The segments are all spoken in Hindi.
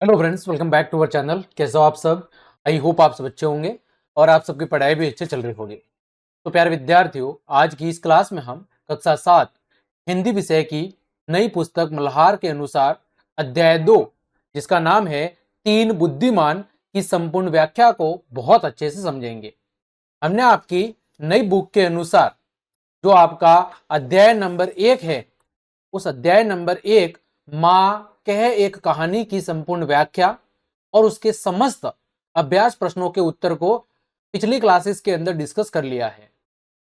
Hello friends, welcome back to our channel. कैसे हो आप सब? आई होप आप सब अच्छे होंगे और आप सबकी पढ़ाई भी अच्छे चल रही होगी। तो प्यारे विद्यार्थियों, आज की इस क्लास में हम कक्षा 7 हिंदी विषय की नई पुस्तक मल्हार के अनुसार अध्याय 2, जिसका नाम है तीन बुद्धिमान, की संपूर्ण व्याख्या को बहुत अच्छे से समझेंगे। हमने आपकी नई बुक के अनुसार जो आपका अध्याय नंबर 1 है, उस अध्याय नंबर 1 माँ कह एक कहानी की संपूर्ण व्याख्या और उसके समस्त अभ्यास प्रश्नों के उत्तर को पिछली क्लासेस के अंदर डिस्कस कर लिया है।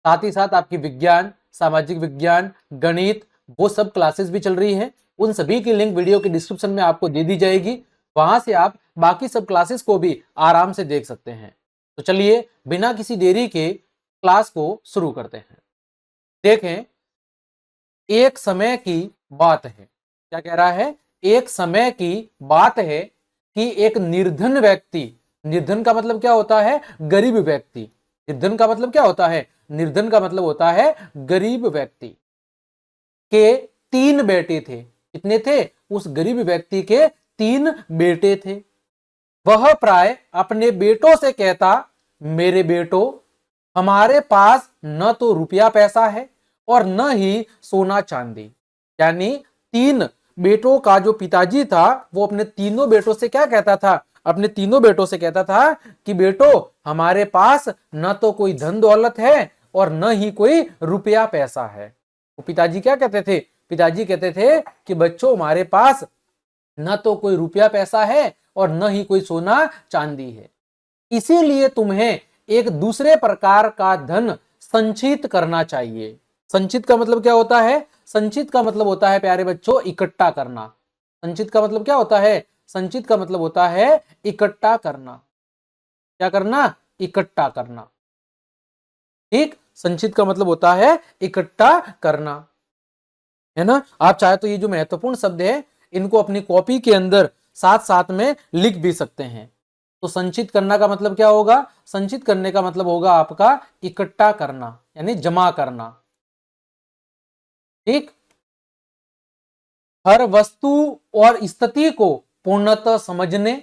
साथ ही साथ आपकी विज्ञान, सामाजिक विज्ञान, गणित, वो सब क्लासेस भी चल रही हैं। उन सभी की लिंक वीडियो के डिस्क्रिप्शन में आपको दे दी जाएगी। वहां से आप बाकी सब क्लासेस को भी आराम से देख सकते हैं। तो चलिए बिना किसी देरी के क्लास को शुरू करते हैं। देखें, एक समय की बात है। क्या कह रहा है? एक समय की बात है कि एक निर्धन व्यक्ति, निर्धन का मतलब क्या होता है? गरीब व्यक्ति। निर्धन का मतलब क्या होता है? निर्धन का मतलब होता है गरीब व्यक्ति के 3 बेटे थे। कितने थे? उस गरीब व्यक्ति के 3 बेटे थे। वह प्राय अपने बेटों से कहता, मेरे बेटो, हमारे पास न तो रुपया पैसा है और न ही सोना चांदी। यानी 3 बेटों का जो पिताजी था, वो अपने तीनों बेटों से क्या कहता था? अपने तीनों बेटों से कहता था कि बेटो, हमारे पास न तो कोई धन दौलत है और न ही कोई रुपया पैसा है। वो पिताजी क्या कहते थे? पिताजी कहते थे कि बच्चों, हमारे पास न तो कोई रुपया पैसा है और न ही कोई सोना चांदी है, इसीलिए तुम्हें एक दूसरे प्रकार का धन संचित करना चाहिए। संचित का मतलब क्या होता है? संचित का मतलब होता है प्यारे बच्चों, इकट्ठा करना। संचित का मतलब क्या होता है? संचित का मतलब होता है इकट्ठा करना। क्या करना? इकट्ठा करना। ठीक, संचित का मतलब होता है इकट्ठा करना, है ना। आप चाहे तो ये जो महत्वपूर्ण शब्द है, इनको अपनी कॉपी के अंदर साथ साथ में लिख भी सकते हैं। तो संचित करना का मतलब क्या होगा? संचित करने का मतलब होगा आपका इकट्ठा करना, यानी जमा करना। ठीक, हर वस्तु और स्थिति को पूर्णतः समझने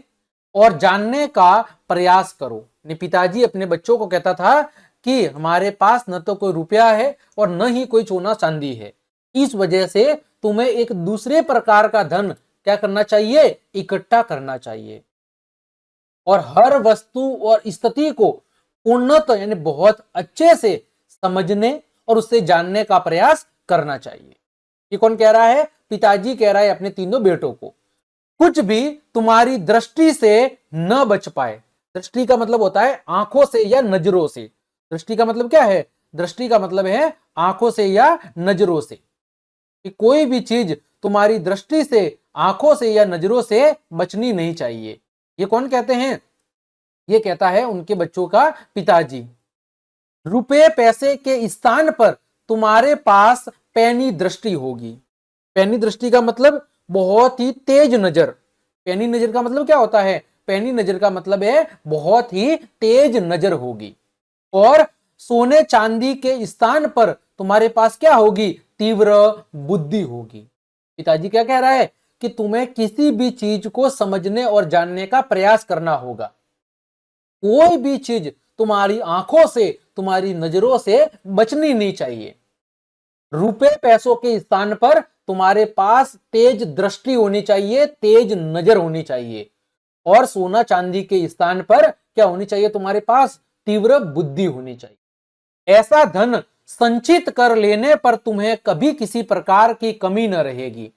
और जानने का प्रयास करो। पिताजी अपने बच्चों को कहता था कि हमारे पास न तो कोई रुपया है और न ही कोई सोना चांदी है, इस वजह से तुम्हें एक दूसरे प्रकार का धन क्या करना चाहिए? इकट्ठा करना चाहिए। और हर वस्तु और स्थिति को पूर्णतः यानी बहुत अच्छे से समझने और उससे जानने का प्रयास करना चाहिए। ये कौन कह रहा है? पिताजी कह रहा है अपने तीनों बेटों को। कुछ भी तुम्हारी दृष्टि से न बच पाए। दृष्टि का मतलब होता है आंखों से या नजरों से। दृष्टि का मतलब क्या है? दृष्टि का मतलब है आंखों से या नजरों से। कि कोई भी चीज तुम्हारी दृष्टि से, आंखों से या नजरों से बचनी नहीं चाहिए। ये कौन कहते हैं? ये कहता है उनके बच्चों का पिताजी। रुपए पैसे के स्थान पर तुम्हारे पास पैनी दृष्टि होगी। पैनी दृष्टि का मतलब बहुत ही तेज नजर। पैनी नजर का मतलब क्या होता है? पैनी नजर का मतलब है बहुत ही तेज नजर होगी। और सोने चांदी के स्थान पर तुम्हारे पास क्या होगी? तीव्र बुद्धि होगी। पिताजी क्या कह रहा है? कि तुम्हें किसी भी चीज को समझने और जानने का प्रयास करना होगा। कोई भी चीज तुम्हारी आंखों से, तुम्हारी नजरों से बचनी नहीं चाहिए। रुपए पैसों के स्थान पर तुम्हारे पास तेज दृष्टि होनी चाहिए, तेज नजर होनी चाहिए। और सोना चांदी के स्थान पर क्या होनी चाहिए? तुम्हारे पास तीव्र बुद्धि होनी चाहिए। ऐसा धन संचित कर लेने पर तुम्हें कभी किसी प्रकार की कमी न रहेगी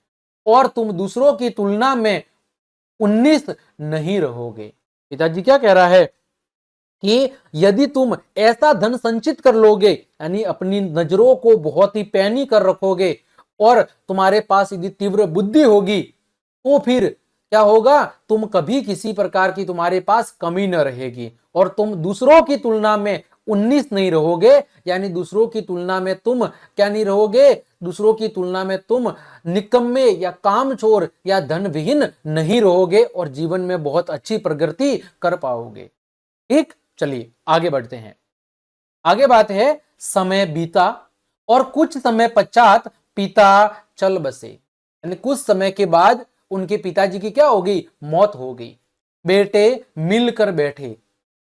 और तुम दूसरों की तुलना में 19 नहीं रहोगे। पिताजी क्या कह रहा है? कि यदि तुम ऐसा धन संचित कर लोगे, यानी अपनी नजरों को बहुत ही पैनी कर रखोगे और तुम्हारे पास यदि तीव्र बुद्धि होगी, तो फिर क्या होगा? तुम कभी किसी प्रकार की तुम्हारे पास कमी न रहेगी और तुम दूसरों की तुलना में 19 नहीं रहोगे। यानी दूसरों की तुलना में तुम क्या नहीं रहोगे? दूसरों की तुलना में तुम निकम्मे या कामचोर या धन विहीन नहीं रहोगे और जीवन में बहुत अच्छी प्रगति कर पाओगे। ठीक, चलिए आगे बढ़ते हैं। आगे बात है, समय बीता और कुछ समय पश्चात पिता चल बसे। यानी कुछ समय के बाद उनके पिताजी की क्या हो गई, मौत हो गई। बेटे मिलकर बैठे,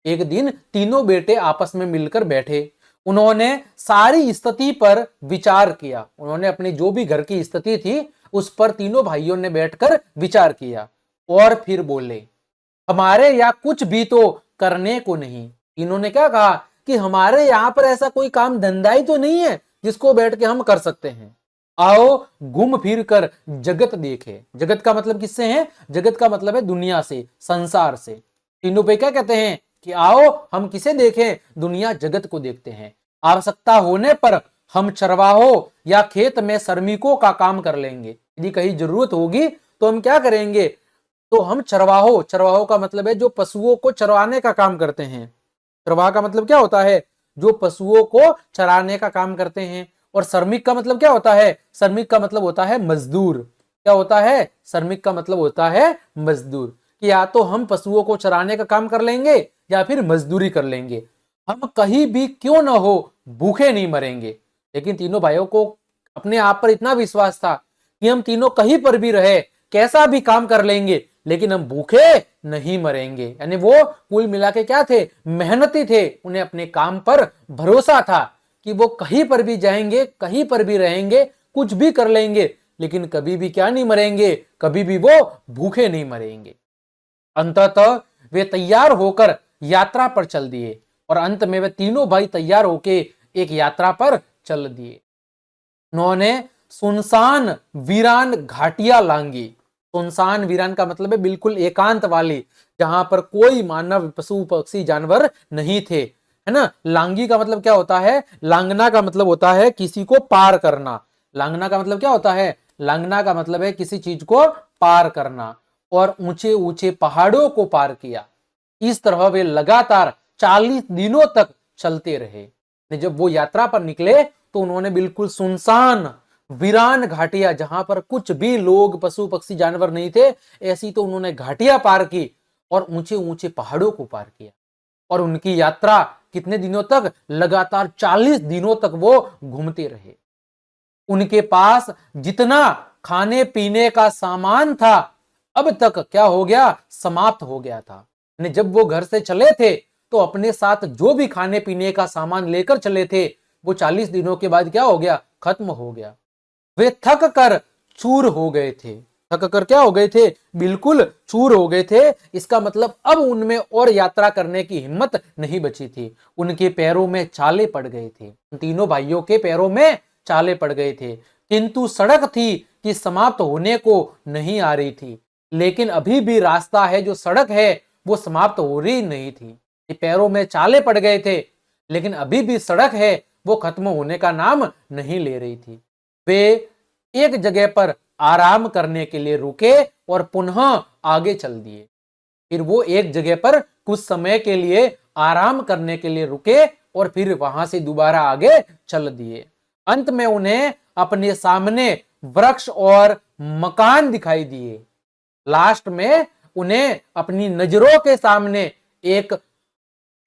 एक दिन तीनों बेटे आपस में मिलकर बैठे, उन्होंने सारी स्थिति पर विचार किया। उन्होंने अपनी जो भी घर की स्थिति थी उस पर तीनों भाइयों ने बैठकर विचार किया और फिर बोले, हमारे यहाँ कुछ भी तो करने को नहीं। इन्होंने क्या कहा कि हमारे यहाँ पर ऐसा कोई काम धंधा ही तो नहीं है जिसको बैठ के हम कर सकते हैं। आओ घूम फिर कर जगत देखे। जगत का मतलब किससे है, जगत का मतलब है दुनिया से, संसार से। तीनों पे क्या कहते हैं कि आओ हम किसे देखें, दुनिया जगत को देखते हैं। आवश्यकता होने पर हम चरवाहों या खेत में श्रमिकों का काम कर लेंगे। यदि कहीं जरूरत होगी तो हम क्या करेंगे, तो हम चरवाहों, चरवाहों का मतलब है जो पशुओं को चरवाने का काम करते हैं। चरवाहा का मतलब क्या होता है, जो पशुओं को चराने का काम करते हैं। और श्रमिक का मतलब क्या होता है, श्रमिक का मतलब होता है मजदूर। क्या होता है, श्रमिक का मतलब होता है मजदूर। कि या तो हम पशुओं को चराने का काम कर लेंगे या फिर मजदूरी कर लेंगे, हम कहीं भी क्यों ना हो भूखे नहीं मरेंगे। लेकिन तीनों भाइयों को अपने आप पर इतना विश्वास था कि हम तीनों कहीं पर भी रहे, कैसा भी काम कर लेंगे, लेकिन हम भूखे नहीं मरेंगे। यानी वो कुल मिला के क्या थे, मेहनती थे। उन्हें अपने काम पर भरोसा था कि वो कहीं पर भी जाएंगे, कहीं पर भी रहेंगे, कुछ भी कर लेंगे, लेकिन कभी भी क्या नहीं मरेंगे, कभी भी वो भूखे नहीं मरेंगे। अंततः वे तैयार होकर यात्रा पर चल दिए और अंत में वे तीनों भाई तैयार होके एक यात्रा पर चल दिए। उन्होंने सुनसान वीरान घाटियां लांगी। सुनसान वीरान का मतलब है बिल्कुल एकांत वाली, जहां पर कोई मानव, पशु, पक्षी, जानवर नहीं थे, है ना। लांगी का मतलब क्या होता है, लांगना का मतलब होता है किसी को पार करना। लांगना का मतलब क्या होता है, लांगना का मतलब है किसी चीज को पार करना। और ऊंचे ऊंचे पहाड़ों को पार किया। इस तरह वे लगातार 40 दिनों तक चलते रहे। जब वो यात्रा पर निकले तो उन्होंने बिल्कुल सुनसान वीरान घाटियां, जहां पर कुछ भी लोग, पशु, पक्षी, जानवर नहीं थे, ऐसी तो उन्होंने घाटियां पार की और ऊंचे ऊंचे पहाड़ों को पार किया। और उनकी यात्रा कितने दिनों तक, लगातार 40 दिनों तक वो घूमते रहे। उनके पास जितना खाने पीने का सामान था अब तक क्या हो गया, समाप्त हो गया था। जब वो घर से चले थे तो अपने साथ जो भी खाने पीने का सामान लेकर चले थे वो 40 दिनों के बाद क्या हो गया, खत्म हो गया। वे थक कर चूर हो गए थे। थक कर क्या हो गए थे, बिल्कुल चूर हो गए थे। इसका मतलब अब उनमें और यात्रा करने की हिम्मत नहीं बची थी। उनके पैरों में छाले पड़ गए थे। तीनों भाइयों के पैरों में छाले पड़ गए थे। किंतु सड़क थी कि समाप्त होने को नहीं आ रही थी। लेकिन अभी भी रास्ता है, जो सड़क है वो समाप्त हो रही नहीं थी। पैरों में छाले पड़ गए थे लेकिन अभी भी सड़क है वो खत्म होने का नाम नहीं ले रही थी। वे एक जगह पर आराम करने के लिए रुके और पुनः आगे चल दिए। फिर वो एक जगह पर कुछ समय के लिए आराम करने के लिए रुके और फिर वहां से दोबारा आगे चल दिए। अंत में उन्हें अपने सामने वृक्ष और मकान दिखाई दिए। लास्ट में उन्हें अपनी नजरों के सामने एक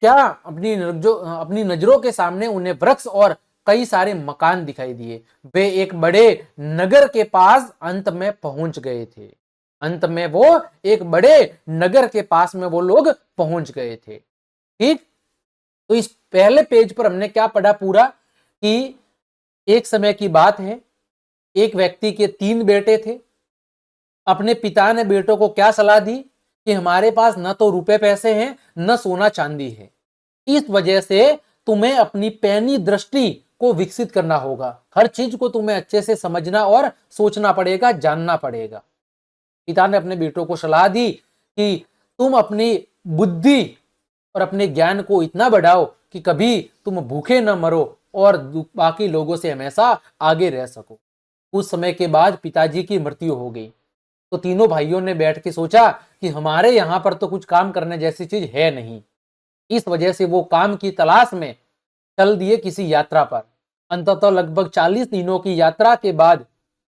क्या, अपनी नजरों के सामने उन्हें वृक्ष और कई सारे मकान दिखाई दिए। वे एक बड़े नगर के पास अंत में पहुंच गए थे। अंत में वो एक बड़े नगर के पास में वो लोग पहुंच गए थे। ठीक, तो इस पहले पेज पर हमने क्या पढ़ा पूरा, कि एक समय की बात है, एक व्यक्ति के 3 बेटे थे। अपने पिता ने बेटों को क्या सलाह दी कि हमारे पास न तो रुपए पैसे हैं न सोना चांदी है, इस वजह से तुम्हें अपनी पैनी दृष्टि को विकसित करना होगा। हर चीज को तुम्हें अच्छे से समझना और सोचना पड़ेगा, जानना पड़ेगा। पिता ने अपने बेटों को सलाह दी कि तुम अपनी बुद्धि और अपने ज्ञान को इतना बढ़ाओ कि कभी तुम भूखे न मरो और बाकी लोगों से हमेशा आगे रह सको। उस समय के बाद पिताजी की मृत्यु हो गई। तो तीनों भाइयों ने बैठ के सोचा कि हमारे यहाँ पर तो कुछ काम करने जैसी चीज है नहीं। इस वजह से वो काम की तलाश में चल दिए किसी यात्रा पर। अंततः लगभग 40 दिनों की यात्रा के बाद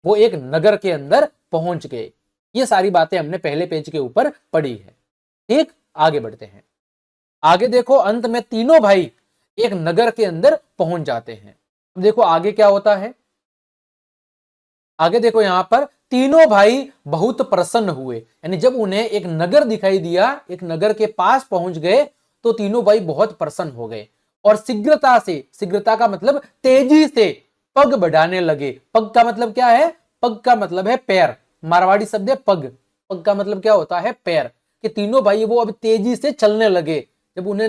वो एक नगर के अंदर पहुंच गए। ये सारी बातें हमने पहले पेज के ऊपर पढ़ी है। ठीक, आगे बढ़ते हैं। आगे देखो, अंत में तीनों भाई एक नगर के अंदर पहुंच जाते हैं। देखो आगे क्या होता है। आगे देखो, यहां पर तीनों भाई बहुत प्रसन्न हुए। यानी जब उन्हें एक नगर दिखाई दिया, एक नगर के पास पहुंच गए, तो तीनों भाई बहुत प्रसन्न हो गए और शीघ्रता से, शीघ्रता का मतलब तेजी से पग बढ़ाने लगे। पग का मतलब क्या है? पग का मतलब है पैर, मारवाड़ी शब्द है पग। पग का मतलब क्या होता है? पैर। कि तीनों भाई वो अब तेजी से चलने लगे। जब उन्हें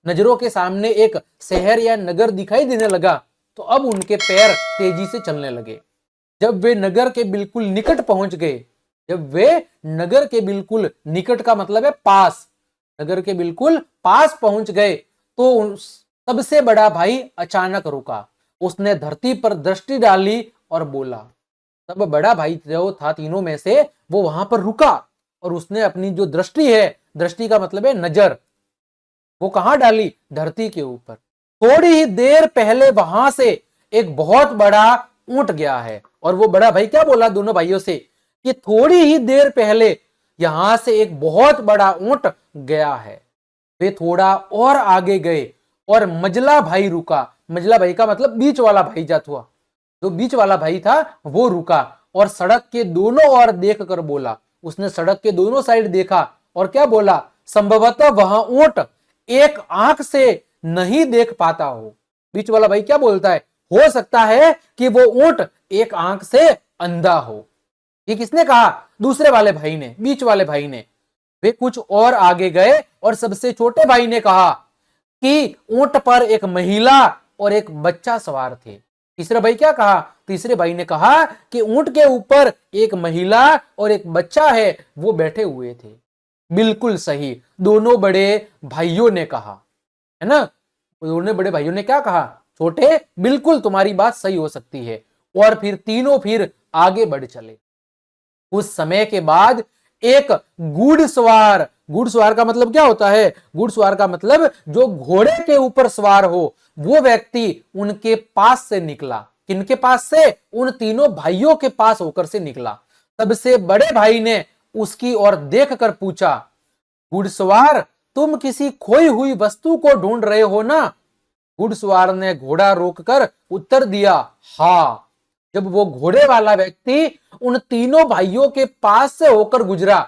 नजरों के सामने एक शहर या नगर दिखाई देने लगा, तो अब उनके पैर तेजी से चलने लगे। जब वे नगर के बिल्कुल निकट पहुंच गए, जब वे नगर के बिल्कुल निकट का मतलब है पास, नगर के बिल्कुल पास पहुंच गए, तो सबसे बड़ा भाई अचानक रुका। उसने धरती पर दृष्टि डाली और बोला। तब बड़ा भाई जो था तीनों में से, वो वहां पर रुका और उसने अपनी जो दृष्टि है, दृष्टि का मतलब है नजर, वो कहां डाली? धरती के ऊपर। थोड़ी ही देर पहले वहां से एक बहुत बड़ा ऊंट गया है। और वो बड़ा भाई क्या बोला दोनों भाइयों से? कि थोड़ी ही देर पहले यहां से एक बहुत बड़ा ऊंट गया है। वे थोड़ा और आगे गए और मजला भाई रुका। मजला भाई का मतलब बीच वाला भाई जात हुआ। जो बीच वाला भाई था वो रुका और सड़क के दोनों ओर देख कर बोला। उसने सड़क के दोनों साइड देखा और क्या बोला? संभवतः वह ऊंट एक आंख से नहीं देख पाता हो। बीच वाला भाई क्या बोलता है? हो सकता है कि वो ऊंट एक आंख से अंधा हो। ये किसने कहा? दूसरे वाले भाई ने, बीच वाले भाई ने। वे कुछ और आगे गए और सबसे छोटे भाई ने कहा कि ऊंट पर एक महिला और एक बच्चा सवार थे। तीसरे भाई क्या कहा? तीसरे भाई ने कहा कि ऊंट के ऊपर एक महिला और एक बच्चा है, वो बैठे हुए थे। बिल्कुल सही, दोनों बड़े भाइयों ने कहा, है ना? दोनों बड़े भाइयों ने क्या कहा? छोटे, बिल्कुल तुम्हारी बात सही हो सकती है। और फिर तीनों फिर आगे बढ़ चले। उस समय के बाद एक घुड़सवार, घुड़सवार का मतलब क्या होता है? घुड़सवार का मतलब जो घोड़े के ऊपर सवार हो, वो व्यक्ति उनके पास से निकला। किनके पास से? उन तीनों भाइयों के पास होकर से निकला। सबसे बड़े भाई ने उसकी ओर देखकर पूछा, घुड़सवार, तुम किसी खोई हुई वस्तु को ढूंढ रहे हो ना? घुड़सवार ने घोड़ा रोककर उत्तर दिया, हाँ। जब वो घोड़े वाला व्यक्ति उन तीनों भाइयों के पास से होकर गुजरा,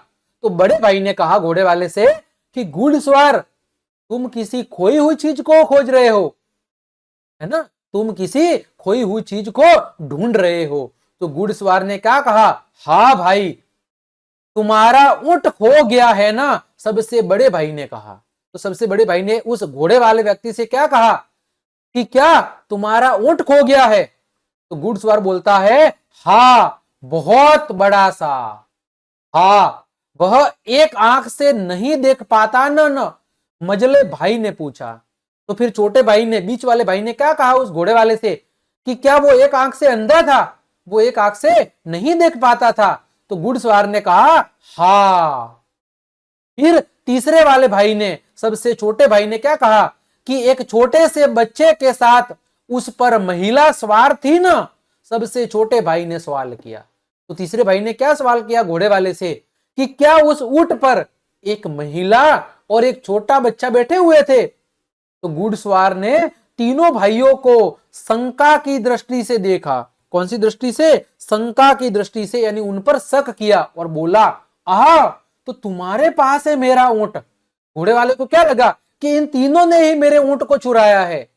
तो बड़े भाई ने कहा घोड़े वाले से कि घुड़सवार, तुम किसी खोई हुई चीज को खोज रहे हो, है ना? तुम किसी खोई हुई चीज को ढूंढ रहे हो। तो घुड़सवार ने क्या कहा? हाँ भाई, तुम्हारा ऊंट खो गया है ना? सबसे बड़े भाई ने कहा। तो सबसे बड़े भाई ने उस घोड़े वाले व्यक्ति से क्या कहा कि क्या तुम्हारा ऊंट खो गया है? तो घुड़सवार बोलता है, हाँ, बहुत बड़ा सा। हाँ, वह एक आंख से नहीं देख पाता न। मजले भाई ने पूछा। तो फिर छोटे भाई ने, बीच वाले भाई ने क्या कहा उस घोड़े वाले से कि क्या वो एक आंख से अंधा था? वो एक आंख से नहीं देख पाता था? तो घुड़सवार ने कहा, हाँ। फिर तीसरे वाले भाई ने, सबसे छोटे भाई ने क्या कहा कि एक छोटे से बच्चे के साथ उस पर महिला सवार थी ना? सबसे छोटे भाई ने सवाल किया। तो तीसरे भाई ने क्या सवाल किया घोड़े वाले से कि क्या उस ऊंट पर एक महिला और एक छोटा बच्चा बैठे हुए थे? तो घुड़सवार ने तीनों भाइयों को शंका की दृष्टि से देखा। कौन सी दृष्टि से? शंका की दृष्टि से, यानी उन पर शक किया और बोला, आहा, तो तुम्हारे पास है मेरा ऊंट। घोड़े वाले को क्या लगा कि इन तीनों ने ही मेरे ऊंट को चुराया है।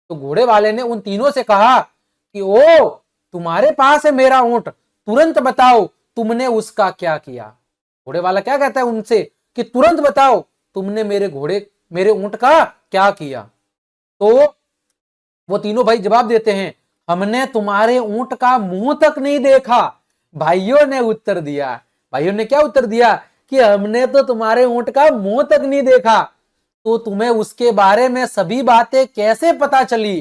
तो घोड़े वाले ने उन तीनों से कहा कि ओ, तुम्हारे पास है मेरा ऊंट, तुरंत बताओ तुमने उसका क्या किया। घोड़े वाला क्या कहता है उनसे कि तुरंत बताओ तुमने मेरे ऊंट का क्या किया। तो वो तीनों भाई जवाब देते हैं, हमने तुम्हारे ऊंट का मुंह तक नहीं देखा। भाइयों ने उत्तर दिया। भाइयों ने क्या उत्तर दिया कि हमने तो तुम्हारे ऊंट का मुंह तक नहीं देखा, तो तुम्हें उसके बारे में सभी बातें कैसे पता चली?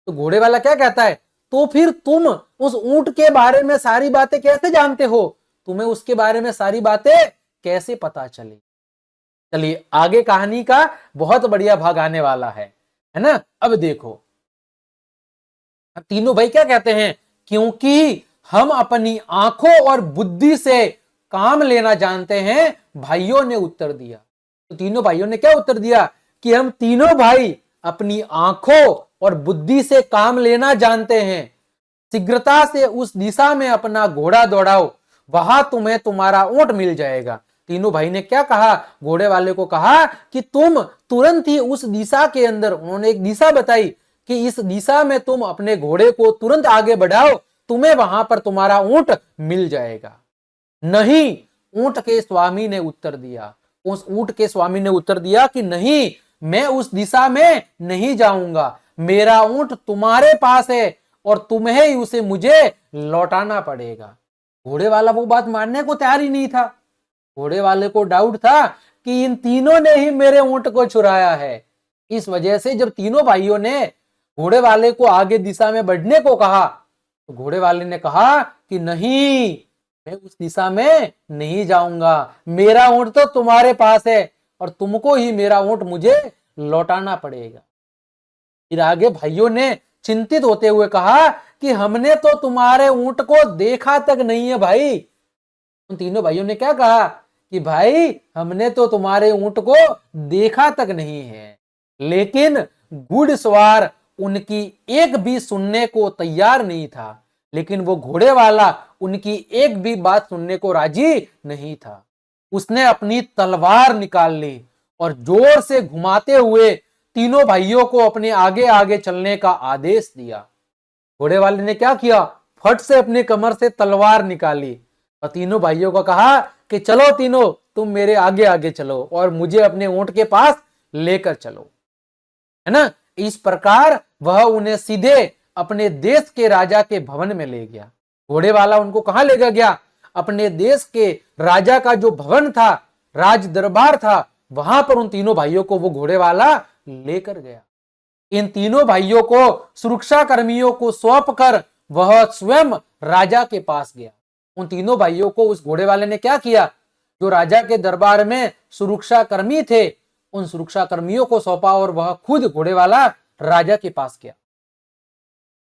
तो घोड़े वाला क्या कहता है, तो फिर तुम उस ऊंट के बारे में सारी बातें कैसे जानते हो? तुम्हें उसके बारे में सारी बातें कैसे पता चली? चलिए, आगे कहानी का बहुत बढ़िया भाग आने वाला है ना? अब देखो, तीनों भाई क्या कहते हैं, क्योंकि हम अपनी आंखों और बुद्धि से काम लेना जानते हैं, भाइयों ने उत्तर दिया। तो तीनों भाइयों ने क्या उत्तर दिया कि हम तीनों भाई अपनी आंखों और बुद्धि से काम लेना जानते हैं। शीघ्रता से उस दिशा में अपना घोड़ा दौड़ाओ वहां तुम्हें तुम्हारा ऊंट मिल जाएगा। तीनों भाई ने क्या कहा, घोड़े वाले को कहा कि तुम तुरंत ही उस दिशा के अंदर, उन्होंने एक दिशा बताई कि इस दिशा में तुम अपने घोड़े को तुरंत आगे बढ़ाओ, तुम्हें वहां पर तुम्हारा ऊंट मिल जाएगा। नहीं, ऊंट के स्वामी ने उत्तर दिया, उस ऊंट के स्वामी ने उत्तर दिया कि नहीं, मैं उस दिशा में नहीं जाऊंगा, मेरा ऊंट तुम्हारे पास है और तुम्हें ही उसे मुझे लौटाना पड़ेगा। घोड़े वाला वो बात मानने को तैयार ही नहीं था। घोड़े वाले को डाउट था कि इन तीनों ने ही मेरे ऊंट को चुराया है। इस वजह से जब तीनों भाइयों ने घोड़े वाले को आगे दिशा में बढ़ने को कहा तो घोड़े वाले ने कहा कि नहीं, मैं उस दिशा में नहीं जाऊंगा, मेरा ऊंट तो तुम्हारे पास है और तुमको ही मेरा ऊंट मुझे लौटाना पड़ेगा। फिर आगे भाइयों ने चिंतित होते हुए कहा कि हमने तो तुम्हारे ऊंट को देखा तक नहीं है भाई। उन तीनों भाइयों ने क्या कहा कि भाई हमने तो तुम्हारे ऊंट को देखा तक नहीं है, लेकिन घुड़सवार उनकी एक भी सुनने को तैयार नहीं था। लेकिन वो घोड़े वाला उनकी एक भी बात सुनने को राजी नहीं था। उसने अपनी तलवार निकाल ली और जोर से घुमाते हुए तीनों भाइयों को अपने आगे आगे चलने का आदेश दिया। घोड़े वाले ने क्या किया, फट से अपनी कमर से तलवार निकाली और तीनों भाइयों को कहा कि चलो तीनों, तुम मेरे आगे आगे चलो और मुझे अपने ऊंट के पास लेकर चलो, है ना। इस प्रकार वह उन्हें सीधे अपने देश के राजा के भवन में ले गया। घोड़े वाला उनको कहां लेकर गया, अपने देश के राजा का जो भवन था, राज दरबार था, वहां पर उन तीनों भाइयों को वो घोड़े वाला लेकर गया। इन तीनों भाइयों को सुरक्षा कर्मियों को सौंप कर वह स्वयं राजा के पास गया। उन तीनों भाइयों को उस घोड़े वाले ने क्या किया, जो राजा के दरबार में सुरक्षा कर्मी थे, उन सुरक्षा कर्मियों को सौंपा और वह खुद घोड़े वाला राजा के पास गया।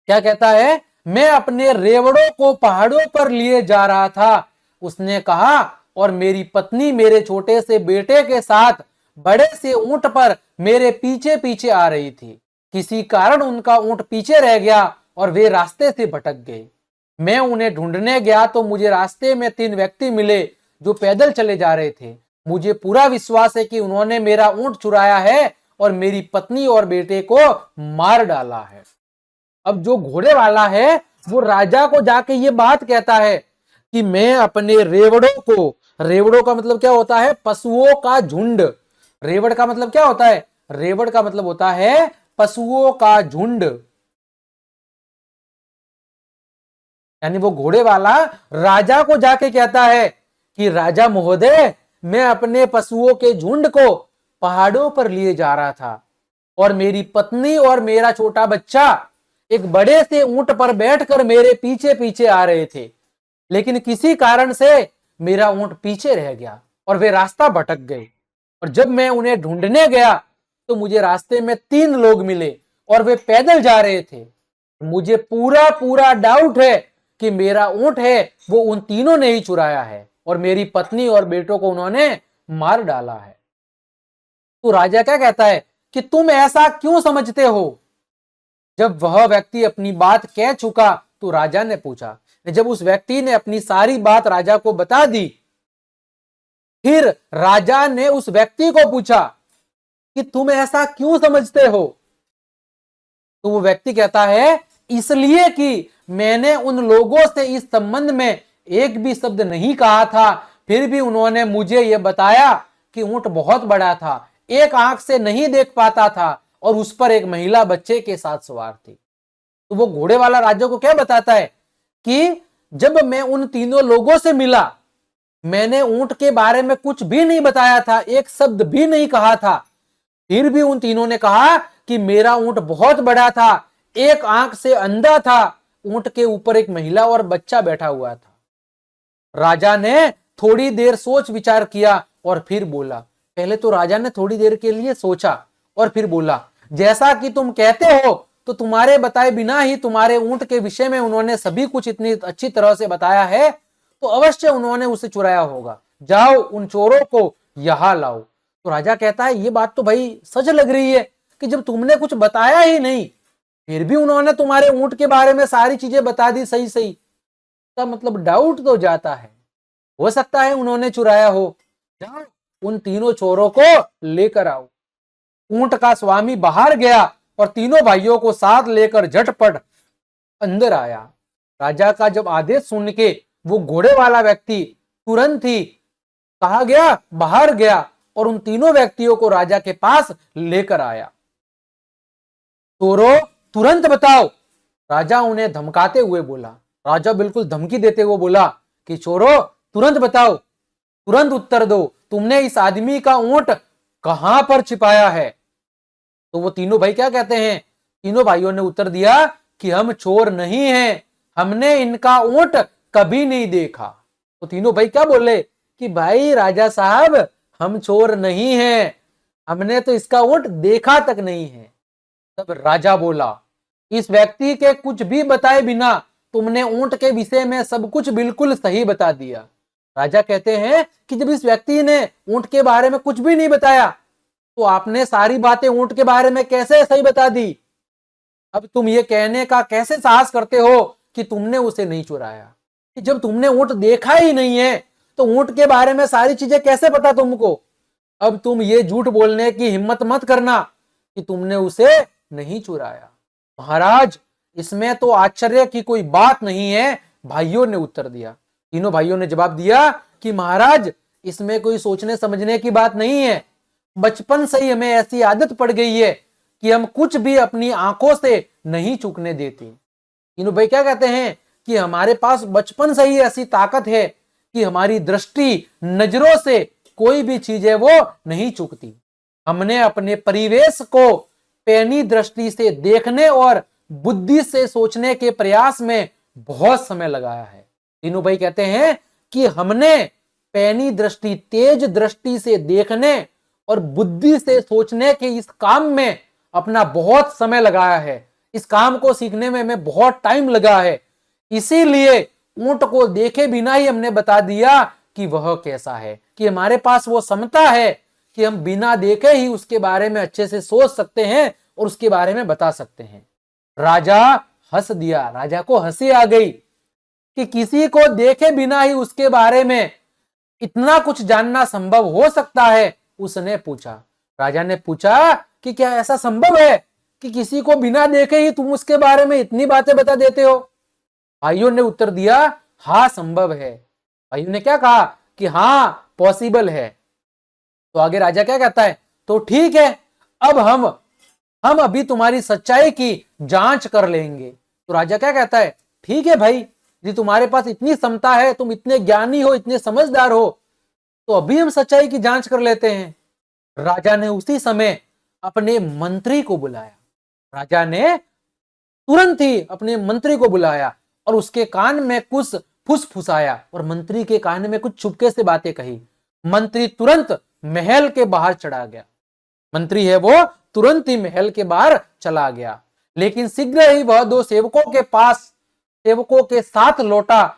क्या कहता है, मैं अपने रेवड़ों को पहाड़ों पर लिए जा रहा था, उसने कहा, और मेरी पत्नी मेरे छोटे से बेटे के साथ बड़े से ऊंट पर मेरे पीछे पीछे आ रही थी। किसी कारण उनका ऊंट पीछे रह गया और वे रास्ते से भटक गए। मैं उन्हें ढूंढने गया तो मुझे रास्ते में 3 व्यक्ति मिले जो पैदल चले जा रहे थे। मुझे पूरा विश्वास है कि उन्होंने मेरा ऊंट चुराया है और मेरी पत्नी और बेटे को मार डाला है। अब जो घोड़े वाला है वो राजा को जाके ये बात कहता है कि मैं अपने रेवड़ों को, रेवड़ों का मतलब क्या होता है, पशुओं का झुंड। रेवड़ का मतलब क्या होता है, रेवड़ का मतलब होता है पशुओं का झुंड। यानी वो घोड़े वाला राजा को जाके कहता है कि राजा महोदय, मैं अपने पशुओं के झुंड को पहाड़ों पर लिए जा रहा था और मेरी पत्नी और मेरा छोटा बच्चा एक बड़े से ऊंट पर बैठकर मेरे पीछे पीछे आ रहे थे, लेकिन किसी कारण से मेरा ऊंट पीछे रह गया और वे रास्ता भटक गए। और जब मैं उन्हें ढूंढने गया तो मुझे रास्ते में 3 लोग मिले और वे पैदल जा रहे थे। मुझे पूरा पूरा डाउट है कि मेरा ऊंट है वो उन तीनों ने ही चुराया है और मेरी पत्नी और बेटों को उन्होंने मार डाला है। तो राजा क्या कहता है कि तुम ऐसा क्यों समझते हो। जब वह व्यक्ति अपनी बात कह चुका तो राजा ने पूछा, जब उस व्यक्ति ने अपनी सारी बात राजा को बता दी, फिर राजा ने उस व्यक्ति को पूछा कि तुम ऐसा क्यों समझते हो। तो वो व्यक्ति कहता है, इसलिए कि मैंने उन लोगों से इस संबंध में एक भी शब्द नहीं कहा था, फिर भी उन्होंने मुझे यह बताया कि ऊंट बहुत बड़ा था, एक आंख से नहीं देख पाता था और उस पर एक महिला बच्चे के साथ सवार थी। तो वो घोड़े वाला राजा को क्या बताता है कि जब मैं उन तीनों लोगों से मिला, मैंने ऊंट के बारे में कुछ भी नहीं बताया था, एक शब्द भी नहीं कहा था, फिर भी उन तीनों ने कहा कि मेरा ऊंट बहुत बड़ा था, एक आंख से अंधा था, ऊंट के ऊपर एक महिला और बच्चा बैठा हुआ था। राजा ने थोड़ी देर सोच विचार किया और फिर बोला, पहले तो राजा ने थोड़ी देर के लिए सोचा और फिर बोला, जैसा कि तुम कहते हो तो तुम्हारे बताए बिना ही तुम्हारे ऊंट के विषय में उन्होंने सभी कुछ इतनी अच्छी तरह से बताया है, तो अवश्य उन्होंने उसे चुराया होगा, जाओ उन चोरों को यहां लाओ। तो राजा कहता है, ये बात तो भाई सच लग रही है कि जब तुमने कुछ बताया ही नहीं फिर भी उन्होंने तुम्हारे ऊंट के बारे में सारी चीजें बता दी सही सही, का मतलब डाउट तो जाता है हो सकता है उन्होंने चुराया हो। जाओ उन तीनों चोरों को लेकर आओ। ऊंट का स्वामी बाहर गया और तीनों भाइयों को साथ लेकर झटपट अंदर आया। राजा का जब आदेश सुन के वो घोड़े वाला व्यक्ति तुरंत ही कहा गया बाहर गया और उन तीनों व्यक्तियों को राजा के पास लेकर आया। चोरों तुरंत बताओ, राजा उन्हें धमकाते हुए बोला। राजा बिल्कुल धमकी देते हुए बोला कि चोरों तुरंत बताओ, तुरंत उत्तर दो, तुमने इस आदमी का ऊंट कहां पर छिपाया है। तो वो तीनों भाई क्या कहते हैं, तीनों भाइयों ने उत्तर दिया कि हम चोर नहीं हैं, हमने इनका ऊंट कभी नहीं देखा। तो तीनों भाई क्या बोले कि भाई राजा साहब हम चोर नहीं हैं, हमने तो इसका ऊंट देखा तक नहीं है। तब राजा बोला, इस व्यक्ति के कुछ भी बताए बिना तुमने ऊंट के विषय में सब कुछ बिल्कुल सही बता दिया। राजा कहते हैं कि जब इस व्यक्ति ने ऊंट के बारे में कुछ भी नहीं बताया तो आपने सारी बातें ऊंट के बारे में कैसे सही बता दी। अब तुम ये कहने का कैसे साहस करते हो कि तुमने उसे नहीं चुराया। जब तुमने ऊंट देखा ही नहीं है तो ऊंट के बारे में सारी चीजें कैसे पता तुमको। अब तुम ये झूठ बोलने की हिम्मत मत करना कि तुमने उसे नहीं चुराया। महाराज इसमें तो आश्चर्य की कोई बात नहीं है, भाइयों ने उत्तर दिया। तीनों भाइयों ने जवाब दिया कि महाराज इसमें कोई सोचने समझने की बात नहीं है, बचपन से ही हमें ऐसी आदत पड़ गई है कि हम कुछ भी अपनी आंखों से नहीं चूकने देते। तीनों भाई क्या कहते हैं कि हमारे पास बचपन से ही ऐसी ताकत है कि हमारी दृष्टि नजरों से कोई भी चीज है वो नहीं चूकती। हमने अपने परिवेश को पैनी दृष्टि से देखने और बुद्धि से सोचने के प्रयास में बहुत समय लगाया है। तीनों भाई कहते हैं कि हमने पैनी दृष्टि, तेज दृष्टि से देखने और बुद्धि से सोचने के इस काम में अपना बहुत समय लगाया है। इस काम को सीखने में हमें बहुत टाइम लगा है, इसीलिए ऊंट को देखे बिना ही हमने बता दिया कि वह कैसा है, कि हमारे पास वो क्षमता है कि हम बिना देखे ही उसके बारे में अच्छे से सोच सकते हैं और उसके बारे में बता सकते हैं। राजा हंस दिया, राजा को हंसी आ गई कि किसी को देखे बिना ही उसके बारे में इतना कुछ जानना संभव हो सकता है। उसने पूछा, राजा ने पूछा कि क्या ऐसा संभव है कि किसी को बिना देखे ही तुम उसके बारे में इतनी बातें बता देते हो। भाइयों ने उत्तर दिया, हाँ संभव है। भाइयों ने क्या कहा कि हाँ पॉसिबल है। तो आगे राजा क्या कहता है, तो ठीक है, अब हम अभी तुम्हारी सच्चाई की जांच कर लेंगे। तो राजा क्या कहता है, ठीक है भाई, यदि तुम्हारे पास इतनी क्षमता है, तुम इतने ज्ञानी हो, इतने समझदार हो, तो अभी हम सच्चाई की जांच कर लेते हैं। राजा ने उसी समय अपने मंत्री को बुलाया। राजा ने तुरंत ही अपने मंत्री को बुलाया और उसके कान में कुछ फुसफुसाया और मंत्री के कान में कुछ चुपके से बातें कही। मंत्री तुरंत महल के बाहर चढ़ा गया। मंत्री है वो तुरंत ही महल के बाहर चला गया, लेकिन शीघ्र ही वह दो सेवकों के साथ लौटा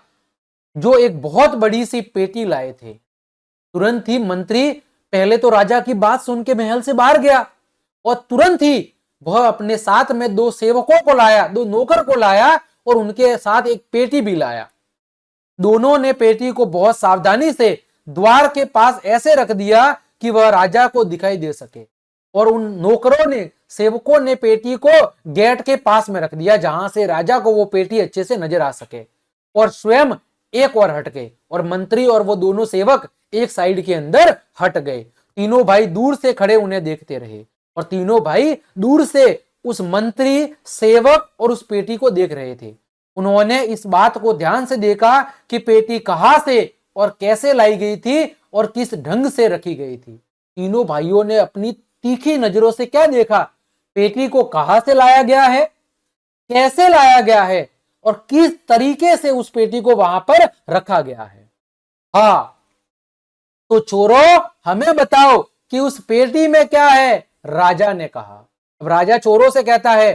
जो एक बहुत बड़ी सी पेटी लाए थे। तुरंत ही मंत्री पहले तो राजा की बात सुन के महल से बाहर गया और तुरंत ही वह अपने साथ में दो सेवकों को लाया, दो नौकर को लाया और उनके साथ एक पेटी भी लाया। दोनों ने पेटी को बहुत सावधानी से द्वार के पास ऐसे रख दिया कि वह राजा को दिखाई दे सके, और उन नौकरों ने, सेवकों ने पेटी को गेट के पास में रख दिया जहां से राजा को वो पेटी अच्छे से नजर आ सके, और स्वयं एक और हट गए और मंत्री और वो दोनों सेवक एक साइड के अंदर हट गए। तीनों भाई दूर से खड़े उन्हें देखते रहे और तीनों भाई दूर से उस मंत्री, सेवक और उस पेटी को देख रहे थे। उन्होंने इस बात को ध्यान से देखा कि पेटी कहां से और कैसे लाई गई थी और किस ढंग से रखी गई थी। तीनों भाइयों ने अपनी तीखी नजरों से क्या देखा, पेटी को कहां से लाया गया है, कैसे लाया गया है और किस तरीके से उस पेटी को वहां पर रखा गया है। हाँ, तो चोरों हमें बताओ कि उस पेटी में क्या है, राजा ने कहा। अब राजा चोरों से कहता है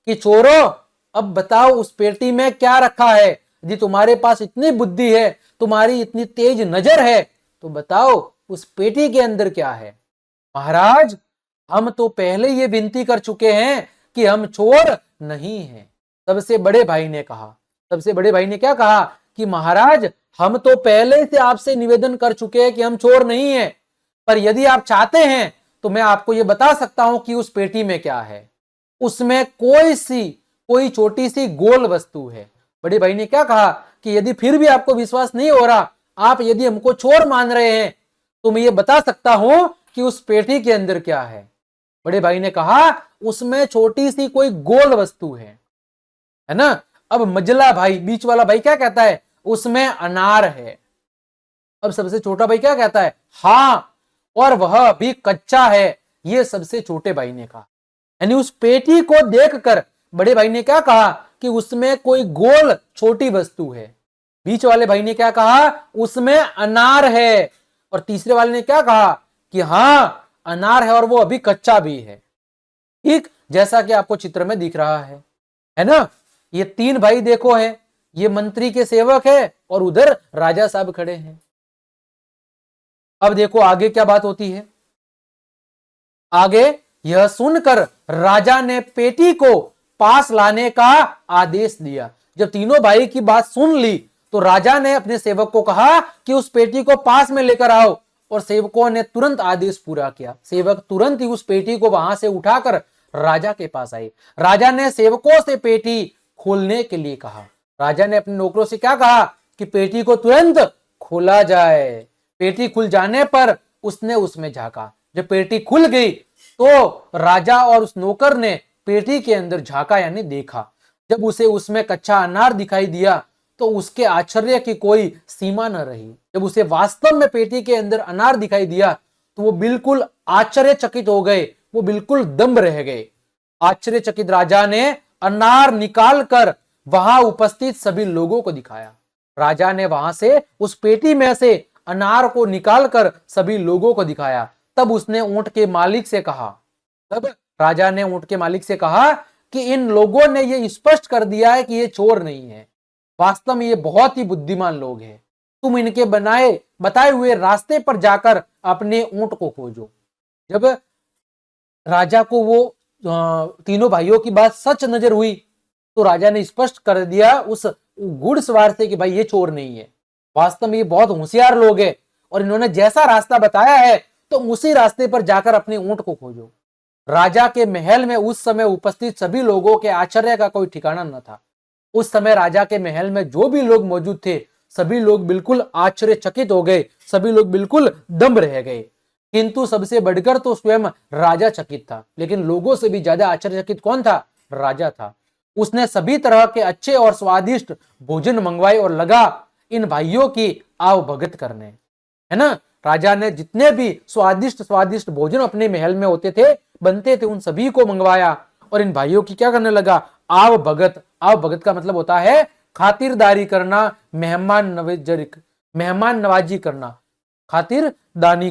कि चोरों अब बताओ उस पेटी में क्या रखा है। यदि तुम्हारे पास इतनी बुद्धि है, तुम्हारी इतनी तेज नजर है, तो बताओ उस पेटी के अंदर क्या है। महाराज हम तो पहले ये विनती कर चुके हैं कि हम चोर नहीं हैं, सबसे बड़े भाई ने कहा। सबसे बड़े भाई ने क्या कहा कि महाराज हम तो पहले से आपसे निवेदन कर चुके हैं कि हम चोर नहीं है, पर यदि आप चाहते हैं तो मैं आपको यह बता सकता हूं कि उस पेटी में क्या है। उसमें कोई छोटी सी गोल वस्तु है। बड़े भाई ने क्या कहा कि यदि फिर भी आपको विश्वास नहीं हो रहा, आप यदि हमको चोर मान रहे हैं, तो मैं ये बता सकता हूं कि उस पेटी के अंदर क्या है। बड़े भाई ने कहा उसमें छोटी सी कोई गोल वस्तु है ना। अब मझला भाई, बीच वाला भाई क्या कहता है, उसमें अनार है। अब सबसे छोटा भाई क्या कहता है, हां, और वह भी कच्चा है। ये सबसे छोटे भाई ने कहा। यानी उस पेटी को देखकर बड़े भाई ने क्या कहा कि उसमें कोई गोल छोटी वस्तु है। बीच वाले भाई ने क्या कहा, उसमें अनार है। और तीसरे वाले ने क्या कहा कि हां, अनार है और वो अभी कच्चा भी है। ठीक जैसा कि आपको चित्र में दिख रहा है ना। ये तीन भाई देखो है, ये मंत्री के सेवक है और उधर राजा साहब खड़े हैं। अब देखो आगे क्या बात होती है। आगे यह सुनकर राजा ने पेटी को पास लाने का आदेश दिया। जब तीनों भाई की बात सुन ली तो राजा ने अपने सेवक को कहा कि उस पेटी को पास में लेकर आओ, और सेवकों ने तुरंत आदेश पूरा किया। सेवक तुरंत ही उस पेटी को वहां से उठाकर राजा के पास आए। राजा ने सेवकों से पेटी खोलने के लिए कहा। राजा ने अपने नौकरों से क्या कहा कि पेटी को तुरंत खोला जाए। पेटी खुल जाने पर उसने उसमें झांका। जब पेटी खुल गई तो राजा और उस नौकर ने पेटी के अंदर झांका यानी देखा। जब उसे उसमें कच्चा अनार दिखाई दिया तो उसके आश्चर्य की कोई सीमा न रही। जब उसे वास्तव में पेटी के अंदर अनार दिखाई दिया तो वो बिल्कुल आश्चर्यचकित हो गए, वो बिल्कुल दंग रह गए। आश्चर्यचकित राजा ने अनार निकालकर वहां उपस्थित सभी लोगों को दिखाया। राजा ने वहां से उस पेटी में से अनार को निकालकर सभी लोगों को दिखाया। तब उसने ऊंट के मालिक से कहा, तब राजा ने ऊंट के मालिक से कहा कि इन लोगों ने यह स्पष्ट कर दिया है कि ये चोर नहीं है, वास्तव में ये बहुत ही बुद्धिमान लोग हैं। तुम इनके बताए हुए रास्ते पर जाकर अपने ऊंट को खोजो। जब राजा को वो तीनों भाइयों की बात सच नजर हुई तो राजा ने स्पष्ट कर दिया उस घुड़सवार से कि भाई ये चोर नहीं है, वास्तव में ये बहुत होशियार लोग हैं और इन्होंने जैसा रास्ता बताया है तो उसी रास्ते पर जाकर अपने ऊंट को खोजो। राजा के महल में उस समय उपस्थित सभी लोगों के आश्चर्य का कोई ठिकाना न था। उस समय राजा के महल में जो भी लोग मौजूद थे सभी लोग बिल्कुल आश्चर्यचकित हो गए, सभी लोग बिल्कुल दंग रह गए। किंतु सबसे बढ़कर तो स्वयं राजा चकित था, लेकिन लोगों से भी ज्यादा आश्चर्यचकित कौन था, राजा था। उसने सभी तरह के अच्छे और स्वादिष्ट भोजन मंगवाए और लगा इन भाइयों की आवभगत करने, है ना। राजा ने जितने भी स्वादिष्ट स्वादिष्ट भोजन अपने महल में होते थे, बनते थे, उन सभी को मंगवाया और इन भाइयों की क्या करने लगा, आवभगत। आवभगत का मतलब होता है खातिरदारी करना, मेहमान नवाजी करना, खातिरदारी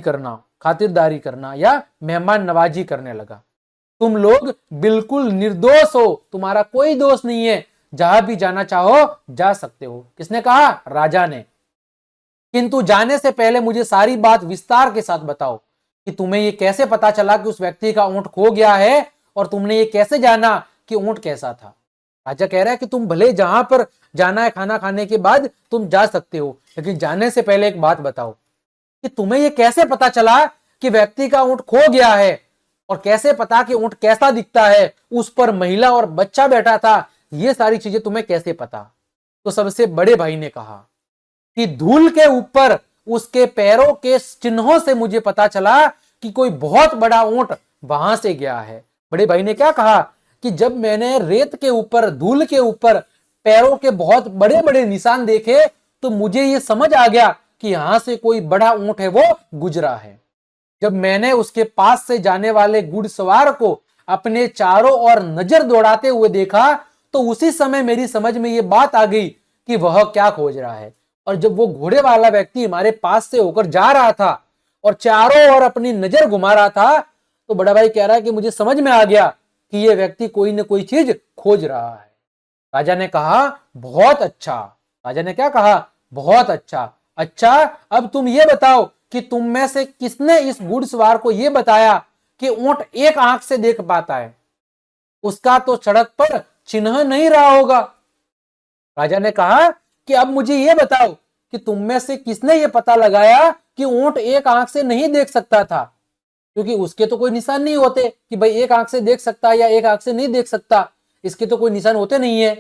करना या मेहमान नवाजी करने लगा। तुम लोग बिल्कुल निर्दोष हो, तुम्हारा कोई दोष नहीं है, जहां भी जाना चाहो जा सकते हो। किसने कहा, राजा ने। किंतु जाने से पहले मुझे सारी बात विस्तार के साथ बताओ कि तुम्हें ये कैसे पता चला कि उस व्यक्ति का ऊंट खो गया है, और तुमने ये कैसे जाना कि ऊंट कैसा था। राजा कह रहा है कि तुम भले जहां पर जाना है खाना खाने के बाद तुम जा सकते हो, लेकिन जाने से पहले एक बात बताओ कि तुम्हें ये कैसे पता चला कि व्यक्ति का ऊंट खो गया है, और कैसे पता कि ऊंट कैसा दिखता है, उस पर महिला और बच्चा बैठा था, ये सारी चीजें तुम्हें कैसे पता। तो सबसे बड़े भाई ने कहा कि धूल के ऊपर उसके पैरों के चिन्हों से मुझे पता चला कि कोई बहुत बड़ा ऊंट वहां से गया है। बड़े भाई ने क्या कहा कि जब मैंने रेत के ऊपर, धूल के ऊपर पैरों के बहुत बड़े बड़े निशान देखे तो मुझे ये समझ आ गया कि यहां से कोई बड़ा ऊंट है वो गुजरा है। जब मैंने उसके पास से जाने वाले घुड़सवार को अपने चारों ओर नजर दौड़ाते हुए देखा तो उसी समय मेरी समझ में ये बात आ गई कि वह क्या खोज रहा है। और जब वो घोड़े वाला व्यक्ति हमारे पास से होकर जा रहा था और चारों ओर अपनी नजर घुमा रहा था, तो बड़ा भाई कह रहा है कि मुझे समझ में आ गया कि ये व्यक्ति कोई न कोई चीज खोज रहा है। राजा ने कहा बहुत अच्छा। राजा ने क्या कहा, बहुत अच्छा। अच्छा, अब तुम ये बताओ कि तुम में से किसने इस घुड़सवार को यह बताया कि ऊंट एक आंख से देख पाता है, उसका तो सड़क पर चिन्ह नहीं रहा होगा। राजा ने कहा कि अब मुझे यह बताओ कि तुम में से किसने ये पता लगाया कि ऊंट एक आंख से नहीं देख सकता था, क्योंकि उसके तो कोई निशान नहीं होते कि भाई एक आंख से देख सकता है या एक आंख से नहीं देख सकता, इसके तो कोई निशान होते नहीं है।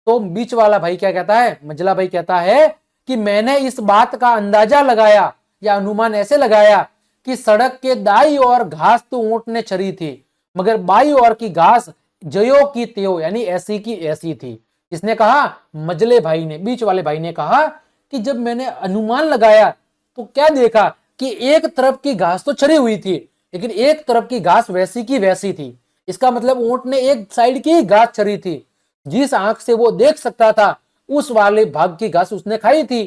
तो बीच वाला भाई क्या कहता है, मझला भाई कहता है कि मैंने इस बात का अंदाजा लगाया या अनुमान ऐसे लगाया कि सड़क के दाई और घास तो ऊंट ने चरी थी, मगर बाई और की घास जयो की त्यो यानी ऐसी की ऐसी थी। इसने कहा, मजले भाई ने, बीच वाले भाई ने कहा कि जब मैंने अनुमान लगाया तो क्या देखा कि एक तरफ की घास तो चरी हुई थी, लेकिन एक तरफ की घास वैसी की वैसी थी। इसका मतलब ऊंट ने एक साइड की घास चरी थी, जिस आंख से वो देख सकता था उस वाले भाग की घास उसने खाई थी,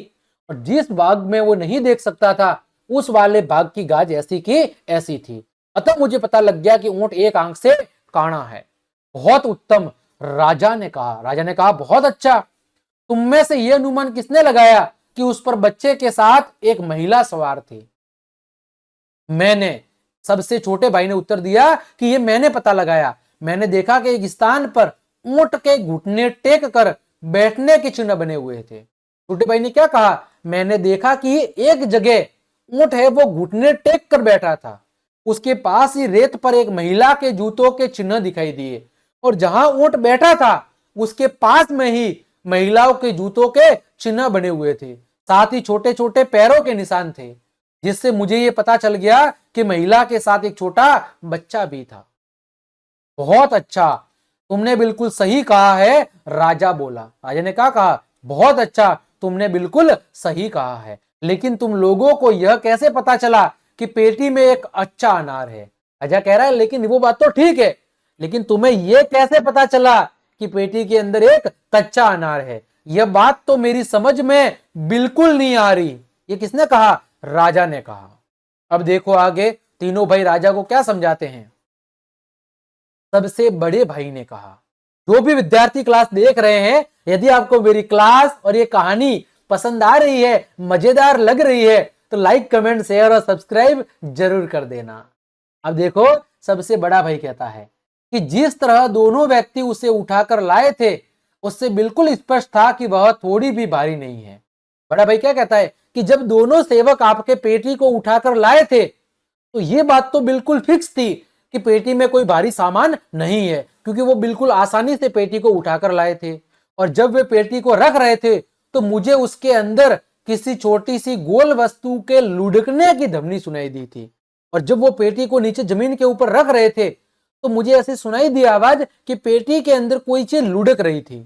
और जिस भाग में वो नहीं देख सकता था उस वाले भाग की घास ऐसी की ऐसी थी। अतः मुझे पता लग गया कि ऊंट एक आंख से काना है। बहुत उत्तम, राजा ने कहा। राजा ने कहा, बहुत अच्छा। तुम में से यह अनुमान किसने लगाया कि उस पर बच्चे के साथ एक महिला सवार थी? मैंने, सबसे छोटे भाई ने उत्तर दिया कि ये मैंने पता लगाया। मैंने देखा कि एक स्थान पर ऊंट के घुटने टेक कर बैठने के चिन्ह बने हुए थे। छोटे भाई ने क्या कहा, मैंने देखा कि एक जगह ऊंट है वो घुटने टेक कर बैठा था, उसके पास ही रेत पर एक महिला के जूतों के चिन्ह दिखाई दिए, और जहां ऊंट बैठा था उसके पास में ही महिलाओं के जूतों के चिन्ह बने हुए थे, साथ ही छोटे छोटे पैरों के निशान थे, जिससे मुझे ये पता चल गया कि महिला के साथ एक छोटा बच्चा भी था। बहुत अच्छा, तुमने बिल्कुल सही कहा है, राजा बोला। राजा ने क्या कहा, बहुत अच्छा, तुमने बिल्कुल सही कहा है, लेकिन तुम लोगों को यह कैसे पता चला कि पेटी में एक अच्छा अनार है? राजा कह रहा है, लेकिन वो बात तो ठीक है, लेकिन तुम्हें यह कैसे पता चला कि पेटी के अंदर एक कच्चा अनार है? यह बात तो मेरी समझ में बिल्कुल नहीं आ रही। ये किसने कहा? राजा ने कहा। अब देखो आगे तीनों भाई राजा को क्या समझाते हैं। सबसे बड़े भाई ने कहा, जो भी विद्यार्थी क्लास देख रहे हैं, यदि आपको मेरी क्लास और ये कहानी पसंद आ रही है, मजेदार लग रही है, तो लाइक, कमेंट, शेयर और सब्सक्राइब जरूर कर देना। अब देखो सबसे बड़ा भाई कहता है कि जिस तरह दोनों व्यक्ति उसे उठाकर लाए थे, उससे बिल्कुल स्पष्ट था कि वह थोड़ी भी भारी नहीं है। बड़ा भाई क्या कहता है कि जब दोनों सेवक आपके पेटी को उठाकर लाए थे, तो ये बात तो बिल्कुल फिक्स थी कि पेटी में कोई भारी सामान नहीं है, क्योंकि वो बिल्कुल आसानी से पेटी को उठाकर लाए थे। और जब वे पेटी को रख रहे थे तो मुझे उसके अंदर किसी छोटी सी गोल वस्तु के लुढ़कने की ध्वनि सुनाई दी थी। और जब वो पेटी को नीचे जमीन के ऊपर रख रहे थे तो मुझे ऐसे सुनाई दी आवाज कि पेटी के अंदर कोई चीज लुढ़क रही थी।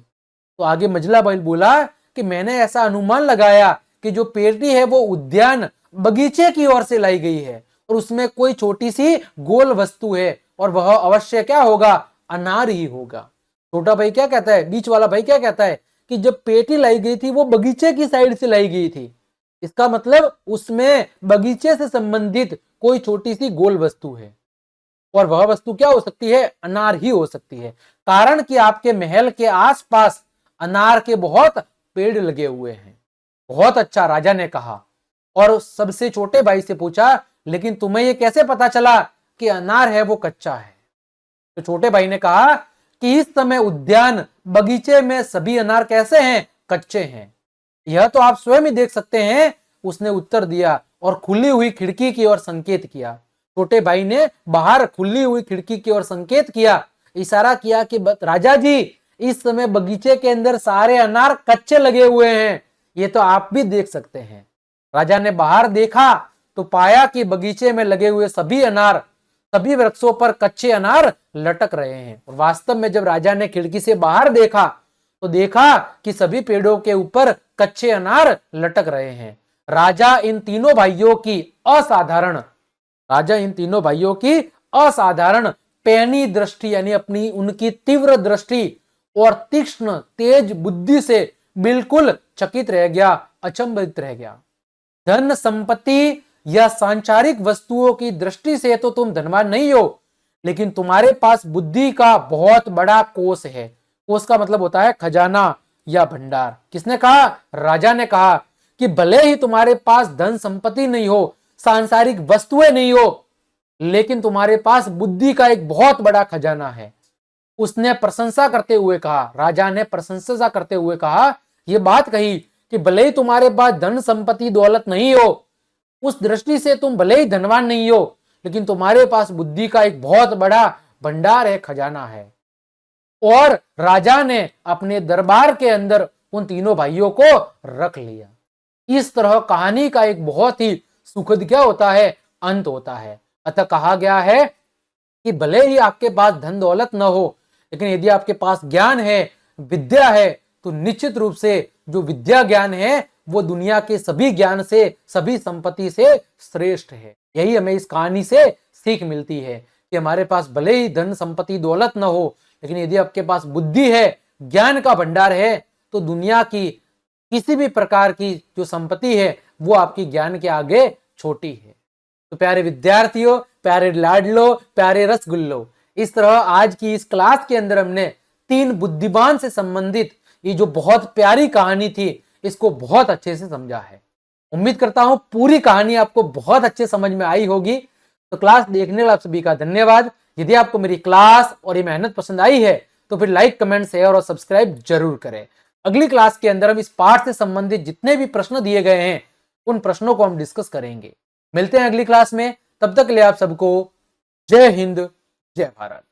तो आगे मजला भाई बोला कि मैंने ऐसा अनुमान लगाया कि जो पेटी है वो उद्यान, बगीचे की ओर से लाई गई है, और उसमें कोई छोटी सी गोल वस्तु है, और वह अवश्य क्या होगा? अनार ही होगा। छोटा भाई क्या कहता है, बीच वाला भाई क्या कहता है कि जब पेटी लाई गई थी वो बगीचे की साइड से लाई गई थी, इसका मतलब उसमें बगीचे से संबंधित कोई छोटी सी गोल वस्तु है, और वह वस्तु क्या हो सकती है? अनार ही हो सकती है, कारण कि आपके महल के आसपास अनार के बहुत पेड़ लगे हुए हैं। बहुत अच्छा, राजा ने कहा। और सबसे छोटे भाई से पूछा, लेकिन तुम्हें यह कैसे पता चला कि अनार है वो कच्चा है? तो छोटे भाई ने कहा कि इस समय उद्यान, बगीचे में सभी अनार कैसे हैं? कच्चे हैं। यह तो आप स्वयं ही देख सकते हैं, उसने उत्तर दिया, और खुली हुई खिड़की की ओर संकेत किया। छोटे भाई ने बाहर खुली हुई खिड़की की ओर संकेत किया, इशारा किया कि राजा जी, इस समय बगीचे के अंदर सारे अनार कच्चे लगे हुए हैं, ये तो आप भी देख सकते हैं। राजा ने बाहर देखा तो पाया कि बगीचे में लगे हुए सभी अनार, सभी वृक्षों पर कच्चे अनार लटक रहे हैं। और वास्तव में जब राजा ने खिड़की से बाहर देखा तो देखा कि सभी पेड़ों के ऊपर कच्चे अनार लटक रहे हैं। राजा इन तीनों भाइयों की असाधारण पैनी दृष्टि यानी अपनी उनकी तीव्र दृष्टि और तीक्ष्ण तेज बुद्धि से बिल्कुल चकित रह गया, अचंभित रह गया। धन संपत्ति या सांसारिक वस्तुओं की दृष्टि से तो तुम धनवान नहीं हो, लेकिन तुम्हारे पास बुद्धि का बहुत बड़ा कोष है। कोष का मतलब होता है खजाना या भंडार। किसने कहा? राजा ने कहा कि भले ही तुम्हारे पास धन संपत्ति नहीं हो, सांसारिक वस्तुएं नहीं हो, लेकिन तुम्हारे पास बुद्धि का एक बहुत बड़ा खजाना है। उसने प्रशंसा करते हुए कहा, राजा ने प्रशंसा करते हुए कहा, यह बात कही कि भले ही तुम्हारे पास धन संपत्ति दौलत नहीं हो, उस दृष्टि से तुम भले ही धनवान नहीं हो, लेकिन तुम्हारे पास बुद्धि का एक बहुत बड़ा भंडार है, खजाना है। और राजा ने अपने दरबार के अंदर उन तीनों भाइयों को रख लिया। इस तरह कहानी का एक बहुत ही सुखद क्या होता है, अंत होता है। अतः कहा गया है कि भले ही आपके पास धन दौलत न हो, लेकिन यदि आपके पास ज्ञान है, विद्या है, तो निश्चित रूप से जो विद्या ज्ञान है वो दुनिया के सभी ज्ञान से, सभी संपत्ति से श्रेष्ठ है। यही हमें इस कहानी से सीख मिलती है कि हमारे पास भले ही धन संपत्ति दौलत न हो, लेकिन यदि आपके पास बुद्धि है, ज्ञान का भंडार है, तो दुनिया की किसी भी प्रकार की जो संपत्ति है वो आपकी ज्ञान के आगे छोटी है। तो प्यारे विद्यार्थियों, प्यारे लाडलो, प्यारे रसगुल्लो, इस तरह आज की इस क्लास के अंदर हमने 3 बुद्धिमान से संबंधित ये जो बहुत प्यारी कहानी थी, इसको बहुत अच्छे से समझा है। उम्मीद करता हूं पूरी कहानी आपको बहुत अच्छे समझ में आई होगी। तो क्लास देखने के लिए आप सभी का धन्यवाद। यदि आपको मेरी क्लास और ये मेहनत पसंद आई है तो फिर लाइक, कमेंट, शेयर और सब्सक्राइब जरूर करें। अगली क्लास के अंदर हम इस पाठ से संबंधित जितने भी प्रश्न दिए गए हैं उन प्रश्नों को हम डिस्कस करेंगे। मिलते हैं अगली क्लास में, तब तक के लिए आप सबको जय हिंद, जय भारत।